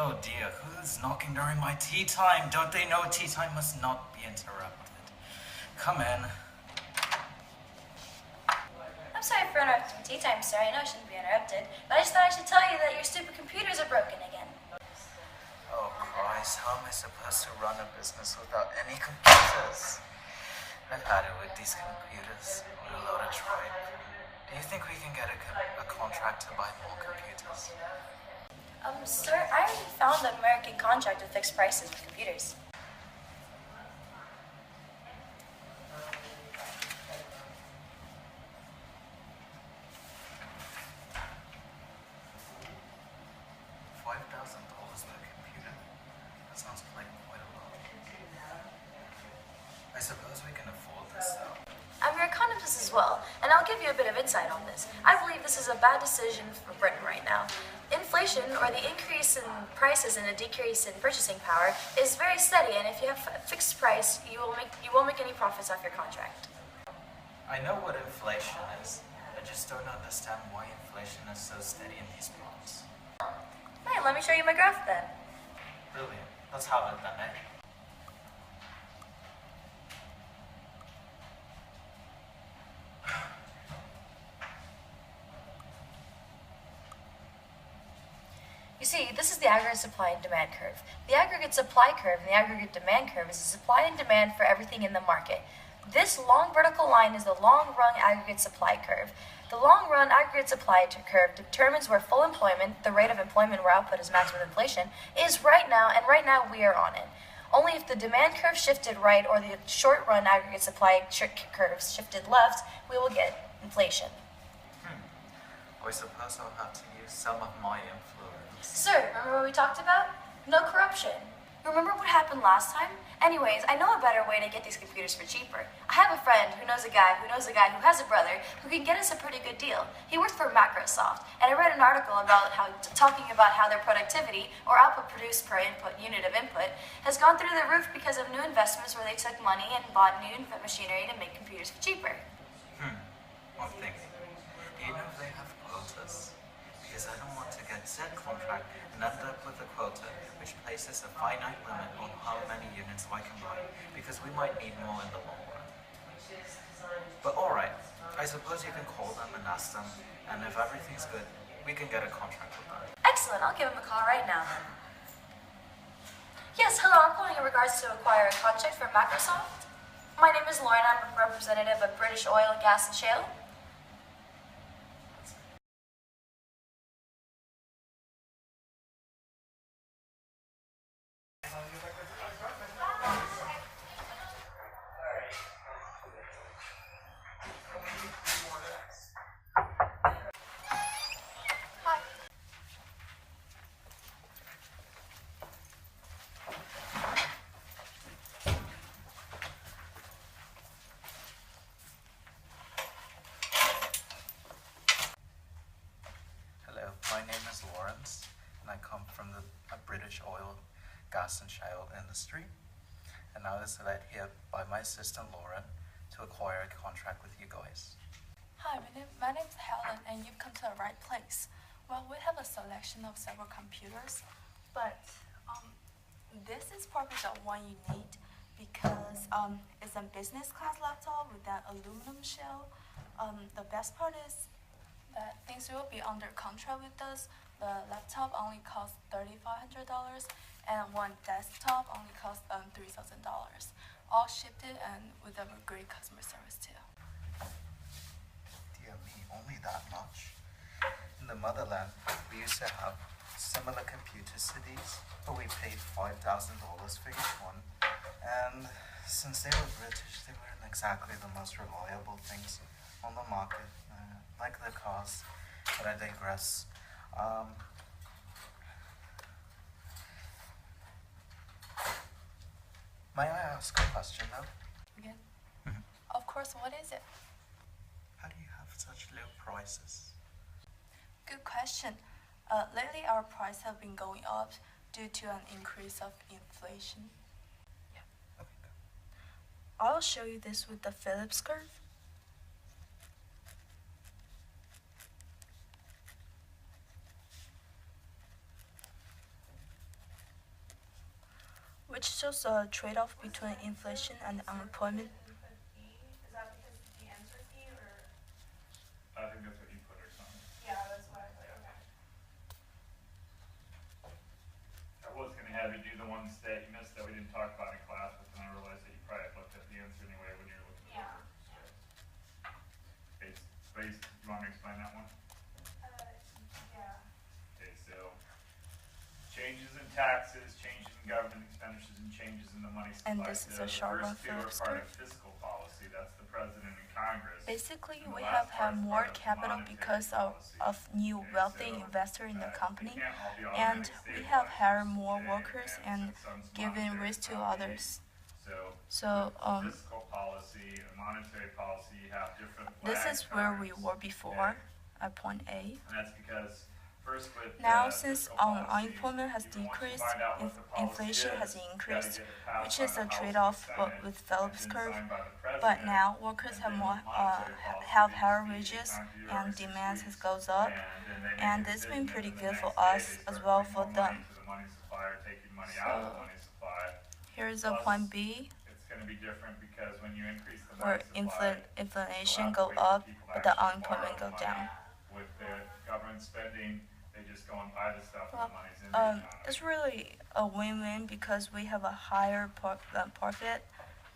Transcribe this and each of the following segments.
Oh dear, who's knocking during my tea time? Don't they know tea time must not be interrupted? Come in. I'm sorry for interrupting tea time, sir. I know it shouldn't be interrupted, but I just thought I should tell you that your stupid computers are broken again. Oh Christ, how am I supposed to run a business without any computers? I've had it with these computers. What a load of tripe. Do you think we can get a contract to buy more computers? Sir, I already found an American contract with fixed prices with computers. $5,000 per computer? That sounds like quite a lot. I suppose we can afford this though. I'm your economist as well, and I'll give you a bit of insight on this. I believe this is a bad decision for Britain right now. Inflation, or the increase in prices and a decrease in purchasing power, is very steady, and if you have a fixed price, you won't make any profits off your contract. I know what inflation is. I just don't understand why inflation is so steady in these parts. Hey, let me show you my graph then. Brilliant. Let's have it then, eh? You see, this is the aggregate supply and demand curve. The aggregate supply curve and the aggregate demand curve is the supply and demand for everything in the market. This long vertical line is the long-run aggregate supply curve. The long-run aggregate supply curve determines where full employment, the rate of employment where output is matched with inflation, is right now, and right now we are on it. Only if the demand curve shifted right or the short-run aggregate supply curve shifted left, we will get inflation. I suppose I'll have to use some of my influence. Sir, remember what we talked about? No corruption. Remember what happened last time? Anyways, I know a better way to get these computers for cheaper. I have a friend who knows a guy who knows a guy who has a brother who can get us a pretty good deal. He works for Microsoft, and I read an article about talking about how their productivity, or output produced per unit of input, has gone through the roof because of new investments where they took money and bought new machinery to make computers for cheaper. One thing. Do you know if they have quotas? Because I don't want to get said contract and end up with a quota which places a finite limit on how many units I can buy, because we might need more in the long run. But alright, I suppose you can call them and ask them, and if everything's good, we can get a contract with them. Excellent, I'll give him a call right now. Yes, hello, I'm calling in regards to acquire a contract from Microsoft. My name is Lauren, I'm a representative of British Oil, Gas and Shale. My name is Lawrence, and I come from the British oil, gas and shale industry. And I was led here by my assistant Lauren to acquire a contract with you guys. Hi, my name's Helen, and you've come to the right place. Well, we have a selection of several computers, but this is probably the one you need because it's a business class laptop with that aluminum shell. The best part is that things will be under contract with us. The laptop only costs $3,500, and one desktop only costs $3,000. All shipped it and with a great customer service too. Dear me, only that much? In the motherland, we used to have similar computers to these, but we paid $5,000 for each one. And since they were British, they weren't exactly the most reliable things on the market. Like the cars, but I digress. May I ask a question though? Again? Of course, what is it? How do you have such low prices? Good question. Lately, our prices have been going up due to an increase of inflation. Yeah, okay, go. I'll show you this with the Phillips curve. which shows a trade-off between inflation and unemployment. I think that's what you put or something. Yeah, that's what I put. I was gonna have you do the ones that you missed that we didn't talk about in class, but then I realized that you probably looked at the answer anyway when you were looking Yeah. over. Base, do you want me to explain that one? Yeah. Okay, so changes in taxes, changes in government expenditures, and changes in the money supply. And this is a short one The first two for are part of fiscal policy, that's the president and Congress. Basically, And the we last have had part is more part of capital monetary because policy. of new Okay, wealthy so, investor in the they company, can't all be and automatic we have hired stabilizers. more Okay, workers and since some's given monetary risk to policy, others. So, So, fiscal policy and monetary policy have different this lag is where we times. were before, at point A. And that's because first with Now, since fiscal policy, unemployment has even once you decreased, find out what the policy inflation is, has you gotta increased, get it passed which by is the a House trade-off and Senate, with and Phillips then curve. signed by the But president, now workers and have then more monetary policy have needs higher to be wages time to do and every 6 demand has weeks. goes up, And then they make and a it's decision, been and pretty then good the for next day us they as start well putting for more them. money into the money supply or taking money out of the So, money supply. Here is a Plus, point B, it's gonna be different because when you increase the where money supply, inflation you'll go have to wait for up, people to but the actually unemployment borrow go money. down. With the government spending, they just go and buy the stuff and Well, the money's in the economy. it's really a win-win because we have a higher profit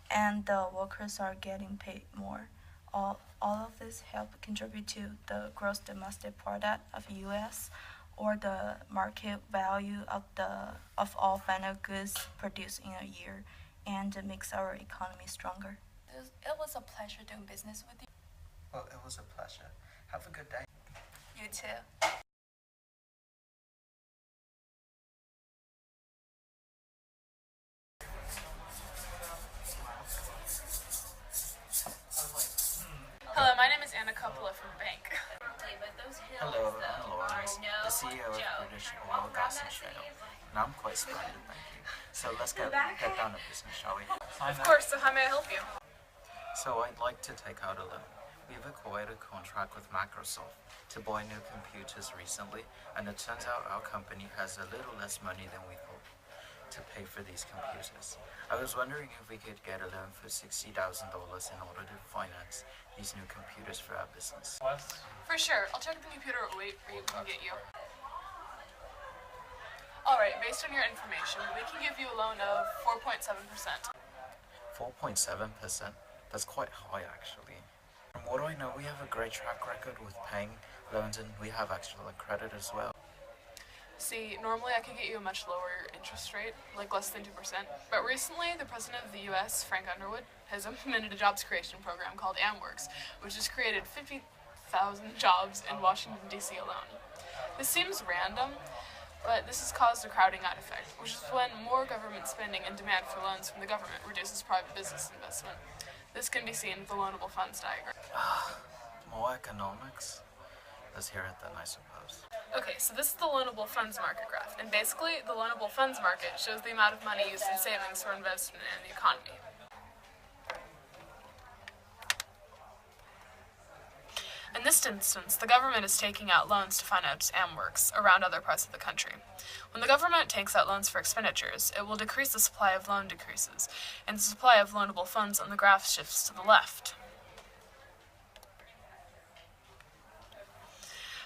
and the workers are getting paid more. All of this help contribute to the gross domestic product of U.S. or the market value of all final goods produced in a year, and it makes our economy stronger. It was a pleasure doing business with you. Well, it was a pleasure. Have a good day. You too. Hello, my name is Anna Coppola from the bank. Hello, I'm Lawrence, the CEO of British Oil, Gas and Shale. And I'm quite splendid, thank you. So let's get down to business, shall we? Of course, so how may I help you? So I'd like to take out a loan. We've acquired a contract with Microsoft to buy new computers recently, and it turns out our company has a little less money than we thought to pay for these computers. I was wondering if we could get a loan for $60,000 in order to finance these new computers for our business. For sure, I'll check the computer rate we can get you. Alright, based on your information, we can give you a loan of 4.7%. 4.7%? That's quite high, actually. From what I know, we have a great track record with paying loans, and we have actual credit as well. See, normally I could get you a much lower interest rate, like less than 2%, but recently the President of the US, Frank Underwood, has implemented a jobs creation program called AmWorks, which has created 50,000 jobs in Washington, D.C. alone. This seems random, but this has caused a crowding out effect, which is when more government spending and demand for loans from the government reduces private business investment. This can be seen in the loanable funds diagram. More economics? Let's hear it then, I suppose. Okay, so this is the loanable funds market graph, and basically the loanable funds market shows the amount of money used in savings for investment in the economy. In this instance, the government is taking out loans to finance AmWorks around other parts of the country. When the government takes out loans for expenditures, it will decrease the supply of loan decreases, and the supply of loanable funds on the graph shifts to the left.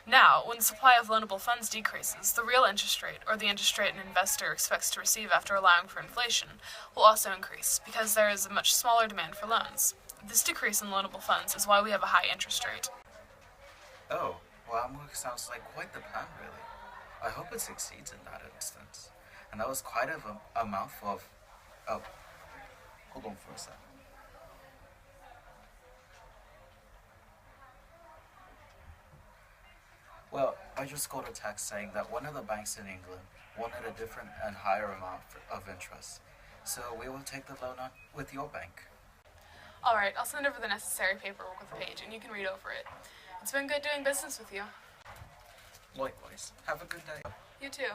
Now, when the supply of loanable funds decreases, the real interest rate, or the interest rate an investor expects to receive after allowing for inflation, will also increase, because there is a much smaller demand for loans. This decrease in loanable funds is why we have a high interest rate. Oh, well, AmWorks sounds like quite the plan, really. I hope it succeeds in that instance. And that was quite a mouthful of... Oh, hold on for a sec. Well, I just got a text saying that one of the banks in England wanted a different and higher amount of interest. So we will take the loan on with your bank. Alright, I'll send over the necessary paperwork with the page, and you can read over it. It's been good doing business with you. Likewise. Have a good day. You too.